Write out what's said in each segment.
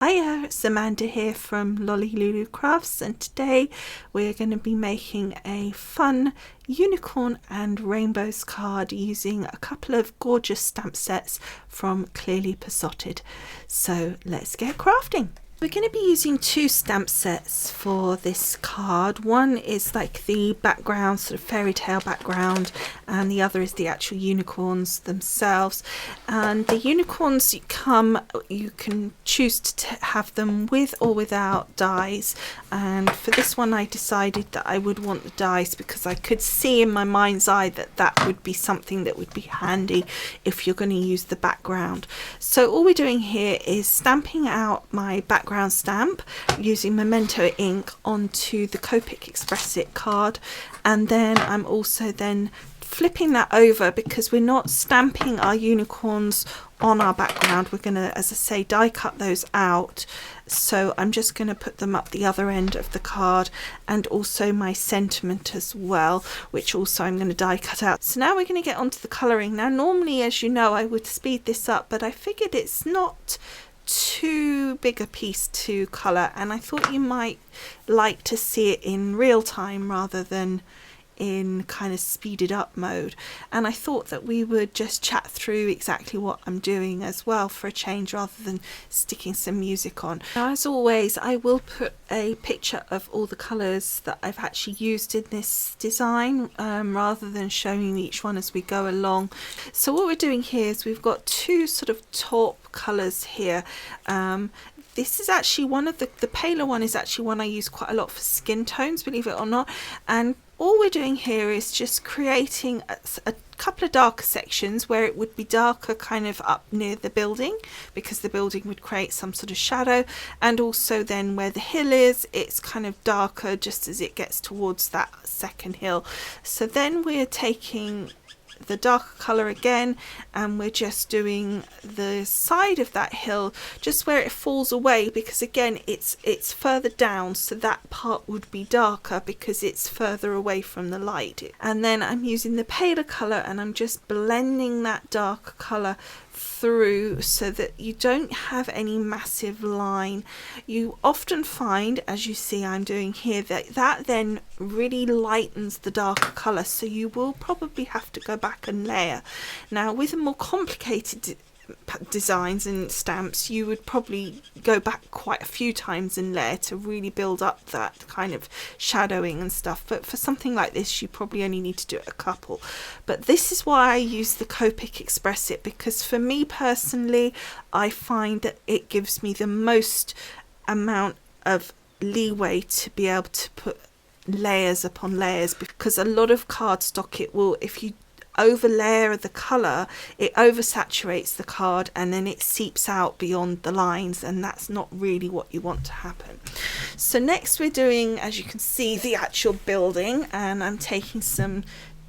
Hiya, it's Amanda here from Lolli Lulu Crafts, and today we're going to be making a fun unicorn and rainbows card using a couple of gorgeous stamp sets from Clearly Besotted. So let's get crafting. We're going to be using two stamp sets for this card. One is like the background, sort of fairy tale background, and the other is the actual unicorns themselves. And the unicorns you can choose to have them with or without dies. And for this one I decided that I would want the dies because I could see in my mind's eye that that would be something that would be handy if you're going to use the background. So all we're doing here is stamping out my background stamp using Memento ink onto the Copic Express It card, and then I'm also then flipping that over because we're not stamping our unicorns on our background. We're going to, as I say, die cut those out. So I'm just going to put them up the other end of the card, and also my sentiment as well, which also I'm going to die cut out. So now we're going to get onto the colouring. Now normally, as you know, I would speed this up, but I figured it's not too big a piece to colour, and I thought you might like to see it in real time rather than in kind of speeded up mode. And I thought that we would just chat through exactly what I'm doing as well for a change, rather than sticking some music on. Now, as always, I will put a picture of all the colours that I've actually used in this design, rather than showing each one as we go along. So what we're doing here is we've got two sort of top colours here. This is actually one of the paler one is actually one I use quite a lot for skin tones, believe it or not. And all we're doing here is just creating a couple of darker sections where it would be darker kind of up near the building, because the building would create some sort of shadow, and also then where the hill is, it's kind of darker just as it gets towards that second hill. So then we're taking the darker colour again, and we're just doing the side of that hill just where it falls away, because again it's further down, so that part would be darker because it's further away from the light. And then I'm using the paler colour and I'm just blending that darker colour through so that you don't have any massive line. You often find, as you see I'm doing here, that then really lightens the darker colour, so you will probably have to go back and layer. Now with a more complicated designs and stamps, you would probably go back quite a few times and layer to really build up that kind of shadowing and stuff, but for something like this you probably only need to do it a couple. But this is why I use the Copic Express It, because for me personally I find that it gives me the most amount of leeway to be able to put layers upon layers, because a lot of cardstock, it will, if you overlayer the colour, it oversaturates the card and then it seeps out beyond the lines, and that's not really what you want to happen. So next we're doing, as you can see, the actual building, and I'm taking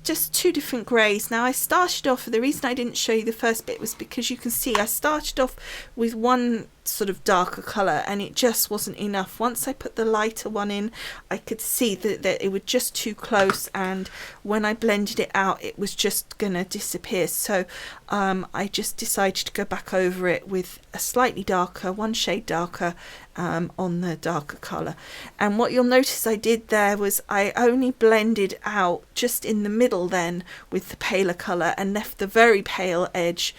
just two different greys. Now I started off, the reason I didn't show you the first bit was because you can see I started off with one sort of darker colour and it just wasn't enough. Once I put the lighter one in, I could see that it was just too close, and when I blended it out it was just gonna disappear. So I just decided to go back over it with a slightly darker, one shade darker, on the darker colour. And what you'll notice I did there was I only blended out just in the middle then with the paler colour, and left the very pale edge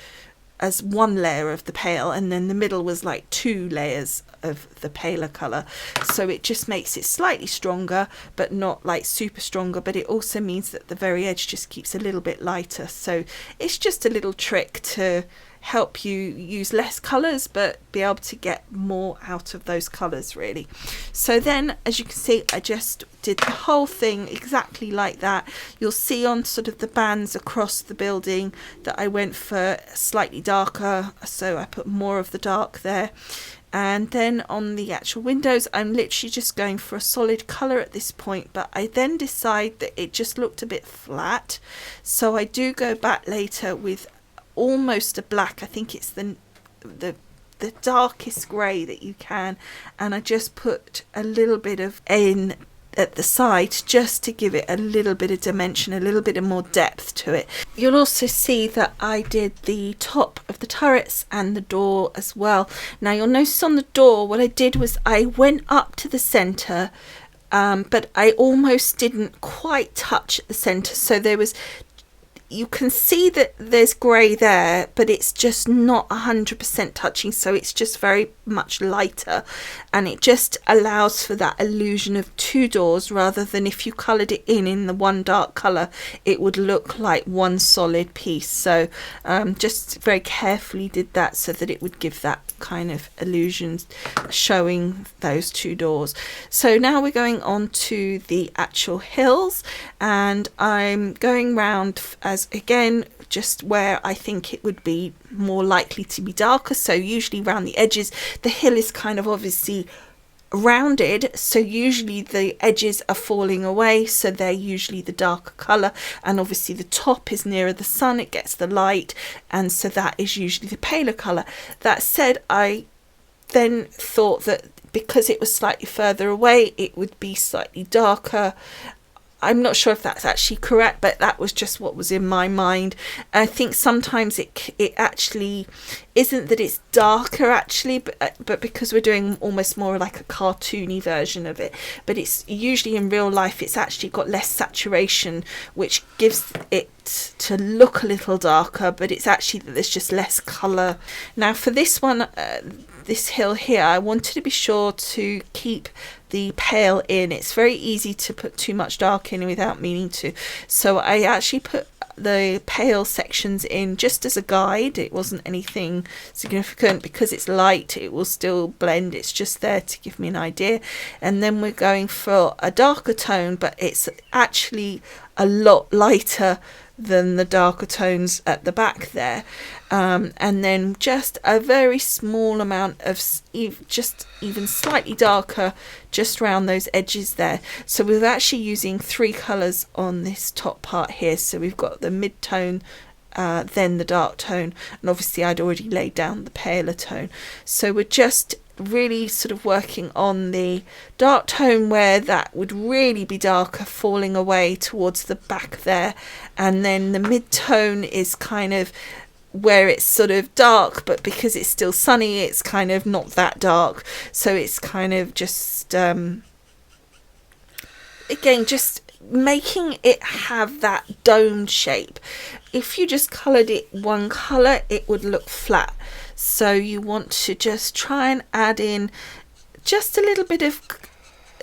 as one layer of the pale, and then the middle was like two layers of the paler colour. So it just makes it slightly stronger, but not like super stronger, but it also means that the very edge just keeps a little bit lighter. So it's just a little trick to help you use less colours but be able to get more out of those colours really. So then, as you can see, I just did the whole thing exactly like that. You'll see on sort of the bands across the building that I went for slightly darker, so I put more of the dark there. And then on the actual windows I'm literally just going for a solid colour at this point, but I then decide that it just looked a bit flat, so I do go back later with almost a black. I think it's the darkest grey that you can, and I just put a little bit of in at the side, just to give it a little bit of dimension, a little bit of more depth to it. You'll also see that I did the top of the turrets and the door as well. Now you'll notice on the door what I did was I went up to the center, but I almost didn't quite touch at the center, so there was, you can see that there's grey there, but it's just not 100% touching, so it's just very much lighter, and it just allows for that illusion of two doors, rather than if you coloured it in the one dark colour, it would look like one solid piece. So just very carefully did that so that it would give that kind of illusion, showing those two doors. So now we're going on to the actual hills, and I'm going round as again just where I think it would be more likely to be darker. So usually around the edges, the hill is kind of obviously rounded, so usually the edges are falling away, so they're usually the darker colour, and obviously the top is nearer the sun, it gets the light, and so that is usually the paler colour. That said, I then thought that because it was slightly further away it would be slightly darker. I'm not sure if that's actually correct, but that was just what was in my mind. I think sometimes it actually isn't that it's darker actually, but because we're doing almost more like a cartoony version of it, but it's usually in real life it's actually got less saturation, which gives it to look a little darker, but it's actually that there's just less colour. Now for this one, this hill here, I wanted to be sure to keep the pale in. It's very easy to put too much dark in without meaning to, so I actually put the pale sections in just as a guide. It wasn't anything significant, because it's light it will still blend, it's just there to give me an idea. And then we're going for a darker tone, but it's actually a lot lighter than the darker tones at the back there, and then just a very small amount of just even slightly darker just around those edges there. So we're actually using three colours on this top part here. So we've got the mid-tone, then the dark tone, and obviously I'd already laid down the paler tone. So we're just really sort of working on the dark tone where that would really be darker, falling away towards the back there, and then the mid-tone is kind of where it's sort of dark, but because it's still sunny it's kind of not that dark, so it's kind of just again just making it have that domed shape. If you just coloured it one colour it would look flat, so you want to just try and add in just a little bit of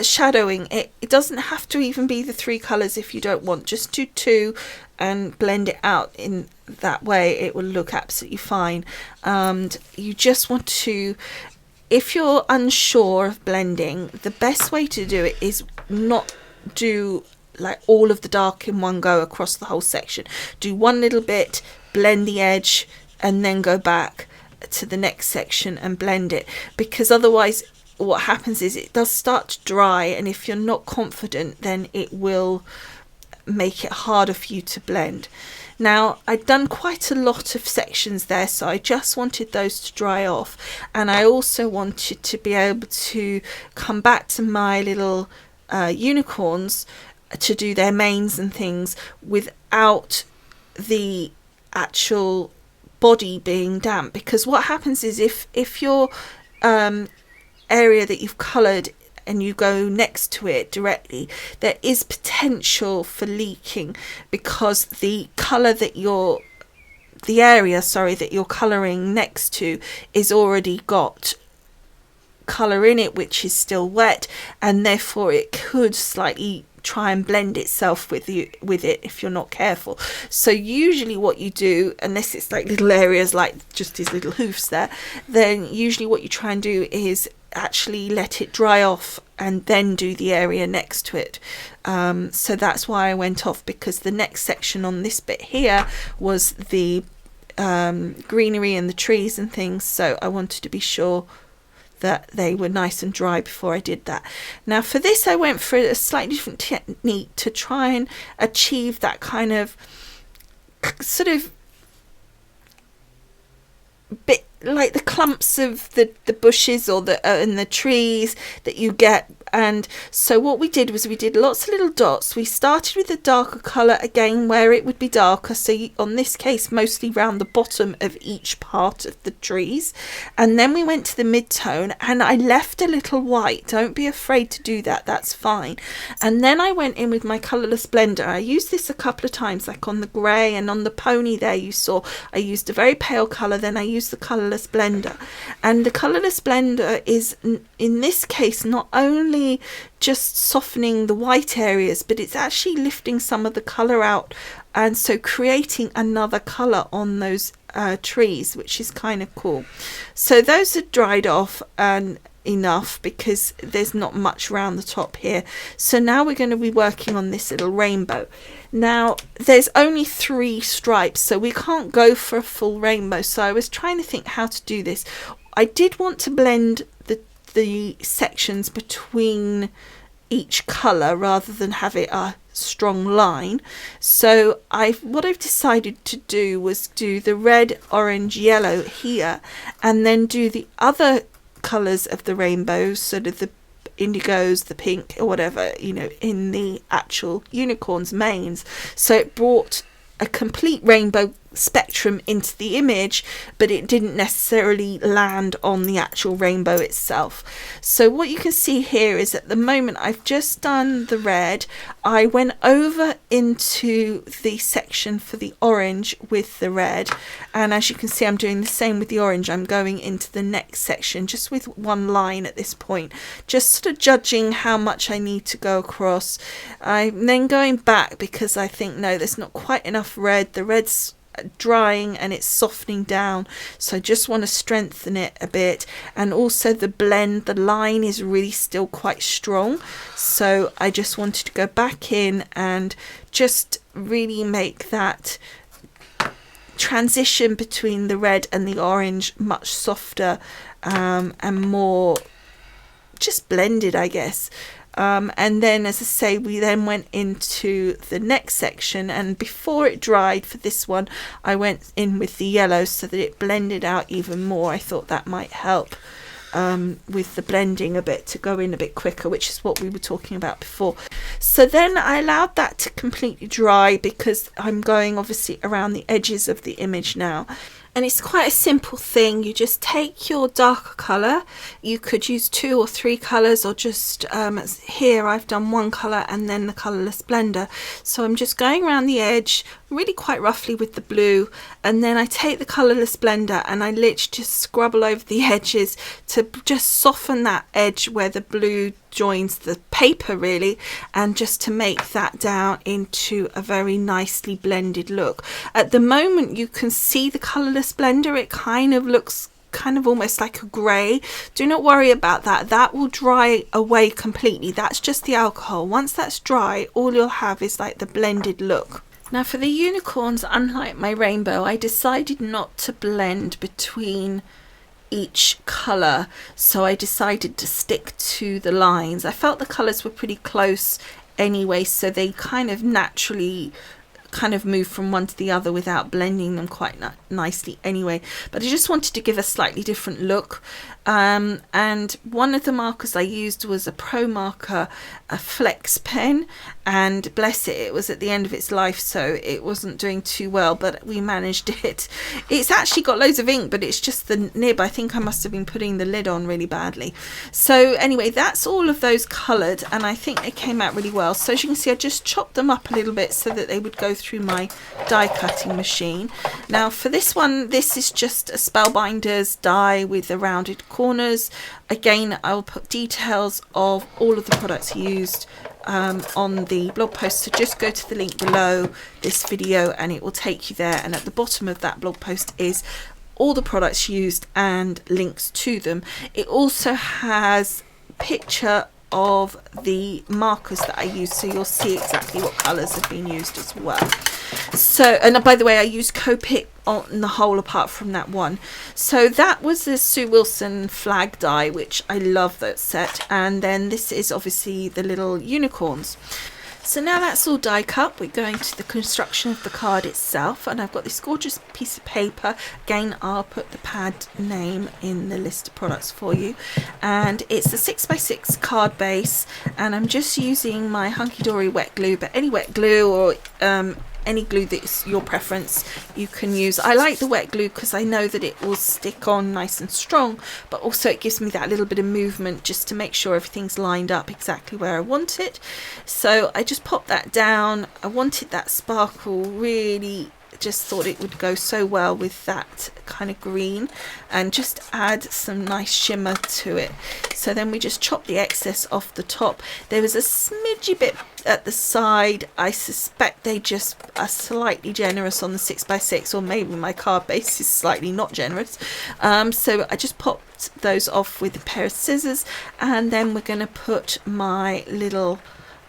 shadowing. It doesn't have to even be the three colours if you don't want, just do two and blend it out in that way, it will look absolutely fine. And you just want to, if you're unsure of blending, the best way to do it is not do like all of the dark in one go across the whole section. Do one little bit, blend the edge, and then go back to the next section and blend it, because otherwise what happens is it does start to dry, and if you're not confident then it will make it harder for you to blend. Now I'd done quite a lot of sections there, so I just wanted those to dry off, and I also wanted to be able to come back to my little unicorns to do their manes and things without the actual body being damp, because what happens is if your area that you've coloured and you go next to it directly, there is potential for leaking, because the colour that you're that you're colouring next to is already got colour in it which is still wet, and therefore it could slightly try and blend itself with it if you're not careful. So usually what you do, unless it's like little areas like just these little hoofs there, then usually what you try and do is actually let it dry off and then do the area next to it. So that's why I went off, because the next section on this bit here was the greenery and the trees and things, so I wanted to be sure that they were nice and dry before I did that. Now for this I went for a slightly different technique to try and achieve that kind of sort of bit like the clumps of the bushes or and the trees that you get And so what we did was we did lots of little dots. We started with a darker colour again where it would be darker, so on this case mostly round the bottom of each part of the trees, and then we went to the mid-tone and I left a little white. Don't be afraid to do that, that's fine. And then I went in with my Colorless Blender. I used this a couple of times, like on the grey and on the pony there you saw I used a very pale colour, then I used the Colorless Blender. And the Colorless Blender is in this case not only just softening the white areas, but it's actually lifting some of the colour out, and so creating another colour on those trees, which is kind of cool. So those are dried off and enough because there's not much around the top here. So now we're going to be working on this little rainbow. Now there's only 3 stripes, so we can't go for a full rainbow, so I was trying to think how to do this. I did want to blend the sections between each colour rather than have it a strong line. So what I've decided to do was do the red, orange, yellow here, and then do the other colours of the rainbow, sort of the indigos, the pink or whatever, you know, in the actual unicorn's manes. So it brought a complete rainbow spectrum into the image, but it didn't necessarily land on the actual rainbow itself. So what you can see here is at the moment I've just done the red. I went over into the section for the orange with the red, and as you can see I'm doing the same with the orange. I'm going into the next section just with one line at this point, just sort of judging how much I need to go across. I'm then going back because I think no, there's not quite enough red. The red's drying and it's softening down, so I just want to strengthen it a bit. And also the blend, the line is really still quite strong, so I just wanted to go back in and just really make that transition between the red and the orange much softer and more just blended, I guess. And then, as I say, we then went into the next section, and before it dried for this one I went in with the yellow so that it blended out even more. I thought that might help with the blending a bit, to go in a bit quicker, which is what we were talking about before. So then I allowed that to completely dry because I'm going obviously around the edges of the image now. And it's quite a simple thing. You just take your darker colour. You could use 2 or 3 colours, or just here I've done 1 colour and then the Colorless Blender. So I'm just going around the edge really quite roughly with the blue, and then I take the Colorless Blender and I literally just scrabble over the edges to just soften that edge where the blue joins the paper really, and just to make that down into a very nicely blended look. At the moment you can see the Colorless Blender, it kind of looks kind of almost like a grey. Do not worry about that, that will dry away completely. That's just the alcohol. Once that's dry, all you'll have is like the blended look. Now for the unicorns, unlike my rainbow, I decided not to blend between each colour, so I decided to stick to the lines. I felt the colours were pretty close anyway, so they kind of naturally kind of move from one to the other without blending them quite nicely anyway. But I just wanted to give a slightly different look, and one of the markers I used was a Pro marker, a Flex pen, and bless it, it was at the end of its life, so it wasn't doing too well, but we managed it. It's actually got loads of ink, but it's just the nib. I think I must have been putting the lid on really badly. So anyway, that's all of those coloured, and I think they came out really well. So as you can see, I just chopped them up a little bit so that they would go through my die cutting machine. Now for this one, this is just a Spellbinders die with the rounded corners. Again, I'll put details of all of the products used on the blog post, so just go to the link below this video and it will take you there, and at the bottom of that blog post is all the products used and links to them. It also has a picture of the markers that I use, so you'll see exactly what colours have been used as well. So, and by the way, I used Copic on the whole apart from that one. So that was the Sue Wilson flag die, which I love that set, and then this is obviously the little unicorns. So now that's all die cut, we're going to the construction of the card itself, and I've got this gorgeous piece of paper. Again, I'll put the pad name in the list of products for you, and it's a 6x6 card base, and I'm just using my Hunkydory wet glue, but any wet glue or any glue that's your preference you can use. I like the wet glue because I know that it will stick on nice and strong, but also it gives me that little bit of movement just to make sure everything's lined up exactly where I want it. So I just popped that down. I wanted that sparkle, really just thought it would go so well with that kind of green, and just add some nice shimmer to it. So then we just chop the excess off the top. There was a smidgy bit at the side. I suspect they just are slightly generous on the 6x6, or maybe my card base is slightly not generous. So I just popped those off with a pair of scissors, and then we're going to put my little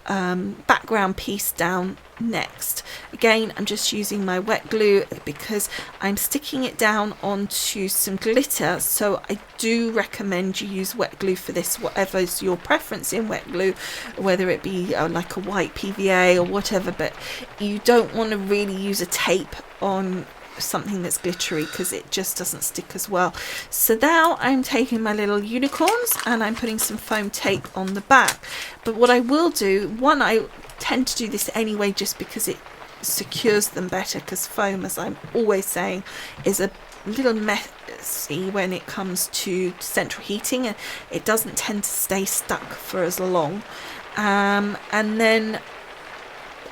background piece down next. Again, I'm just using my wet glue because I'm sticking it down onto some glitter, so I do recommend you use wet glue for this, whatever is your preference in wet glue, whether it be like a white PVA or whatever, but you don't want to really use a tape on something that's glittery because it just doesn't stick as well. So now I'm taking my little unicorns and I'm putting some foam tape on the back. But what I will do, one, I tend to do this anyway just because it secures them better, because foam, as I'm always saying, is a little messy when it comes to central heating, and it doesn't tend to stay stuck for as long. And then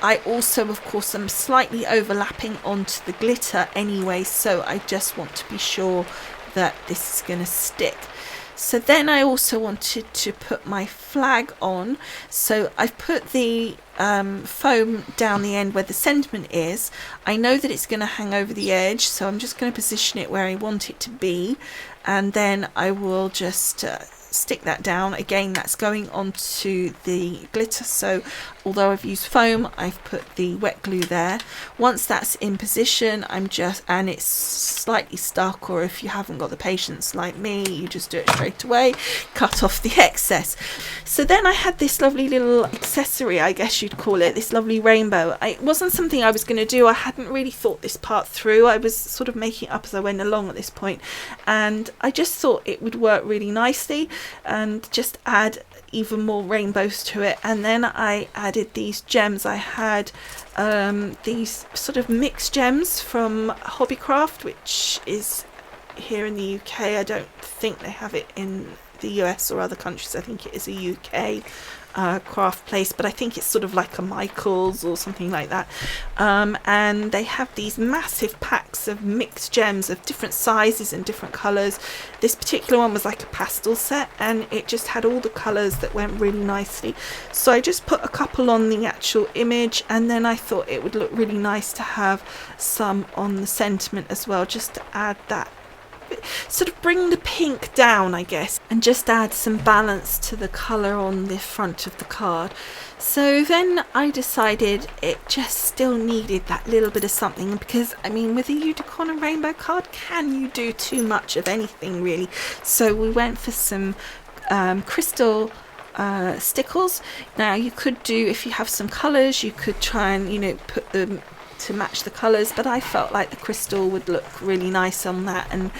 I also, of course, am slightly overlapping onto the glitter anyway, so I just want to be sure that this is going to stick. So then I also wanted to put my flag on, so I've put the foam down the end where the sentiment is. I know that it's going to hang over the edge, so I'm just going to position it where I want it to be, and then I will just stick that down. Again, that's going onto the glitter, so although I've used foam, I've put the wet glue there. Once that's in position, and it's slightly stuck, or if you haven't got the patience like me, you just do it straight away, cut off the excess. So then I had this lovely little accessory, I guess you'd call it, this lovely rainbow. It wasn't something I was going to do. I hadn't really thought this part through. I was sort of making it up as I went along at this point, and I just thought it would work really nicely and just add even more rainbows to it. And then I added these gems. I had these sort of mixed gems from Hobbycraft, which is here in the UK. I don't think they have it in the US or other countries. I think it is a UK craft place, but I think it's sort of like a Michael's or something like that. And they have these massive packs of mixed gems of different sizes and different colours. This particular one was like a pastel set, and it just had all the colours that went really nicely. So I just put a couple on the actual image, and then I thought it would look really nice to have some on the sentiment as well, just to add that, sort of bring the pink down, I guess, and just add some balance to the colour on the front of the card. So then I decided it just still needed that little bit of something, because I mean, with a unicorn and rainbow card, can you do too much of anything really? So we went for some crystal stickles. Now you could do, if you have some colours, you could try and, you know, put them to match the colours, but I felt like the crystal would look really nice on that, and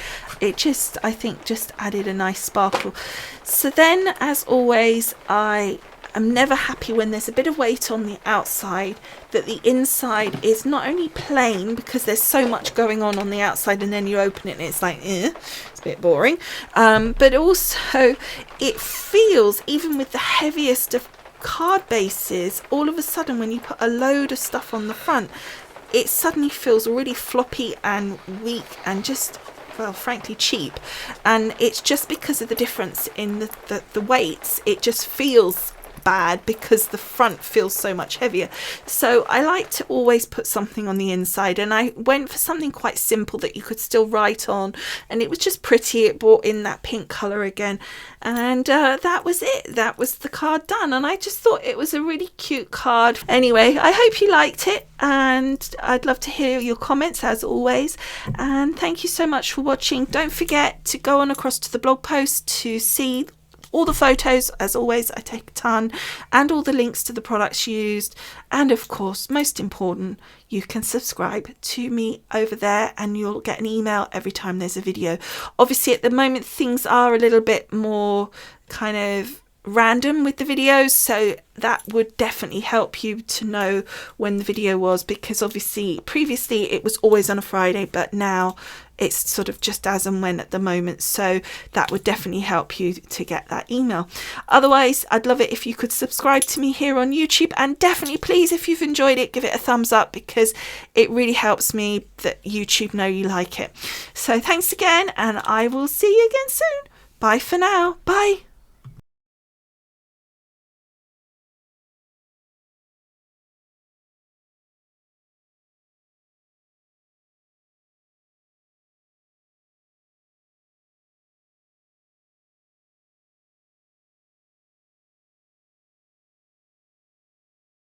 it just, I think, just added a nice sparkle. So then, as always, I am never happy when there's a bit of weight on the outside, that the inside is not only plain, because there's so much going on the outside, and then you open it and it's like, it's a bit boring, but also it feels, even with the heaviest of card bases, all of a sudden when you put a load of stuff on the front, it suddenly feels really floppy and weak and just, well, frankly cheap. And it's just because of the difference in the weights. It just feels bad because the front feels so much heavier. So I like to always put something on the inside, and I went for something quite simple that you could still write on, and it was just pretty. It brought in that pink colour again, and that was it. That was the card done, and I just thought it was a really cute card. Anyway, I hope you liked it, and I'd love to hear your comments as always, and thank you so much for watching. Don't forget to go on across to the blog post to see all the photos, as always, I take a ton, and all the links to the products used. And of course, most important, you can subscribe to me over there and you'll get an email every time there's a video. Obviously, at the moment, things are a little bit more kind of random with the videos, so that would definitely help you to know when the video was, because obviously previously it was always on a Friday, but now it's sort of just as and when at the moment, so that would definitely help you to get that email. Otherwise, I'd love it if you could subscribe to me here on YouTube, and definitely please, if you've enjoyed it, give it a thumbs up, because it really helps me that YouTube know you like it. So thanks again, and I will see you again soon. Bye for now. Bye.